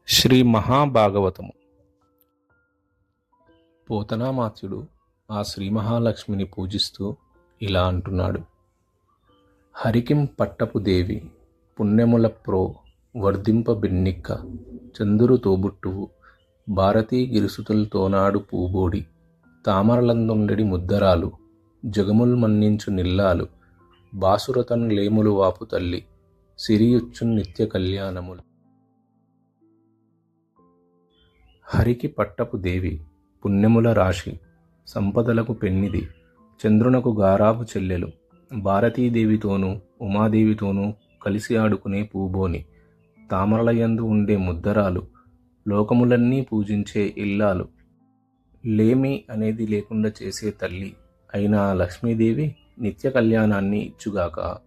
శ్రీ మహాభాగవతము. పోతనామాత్యుడు ఆ శ్రీ మహాలక్ష్మిని పూజిస్తూ ఇలా అంటున్నాడు. హరికిం పట్టపు దేవి పుణ్యముల ప్రో వర్ధింప బిన్నిక్క చందురు తోబుట్టువు భారతీ గిరిసుతులతోనాడు పూబోడి తామరలందుండెడి ముద్దరాలు జగముల్ మన్నించు నిల్లాలు బాసురతన్ లేములు వాపు తల్లి సిరియుచ్చున్ నిత్య కళ్యాణములు. హరికి పట్టపు దేవి పుణ్యముల రాశి సంపదలకు పెన్నిది చంద్రునకు గారాపు చెల్లెలు భారతీదేవితోనూ ఉమాదేవితోనూ కలిసి ఆడుకునే పూబోని తామరలయందు ఉండే ముద్దరాలు లోకములన్నీ పూజించే ఇల్లాలు లేమి అనేది లేకుండా చేసే తల్లి అయిన లక్ష్మీదేవి నిత్య కళ్యాణాన్ని ఇచ్చుగాక.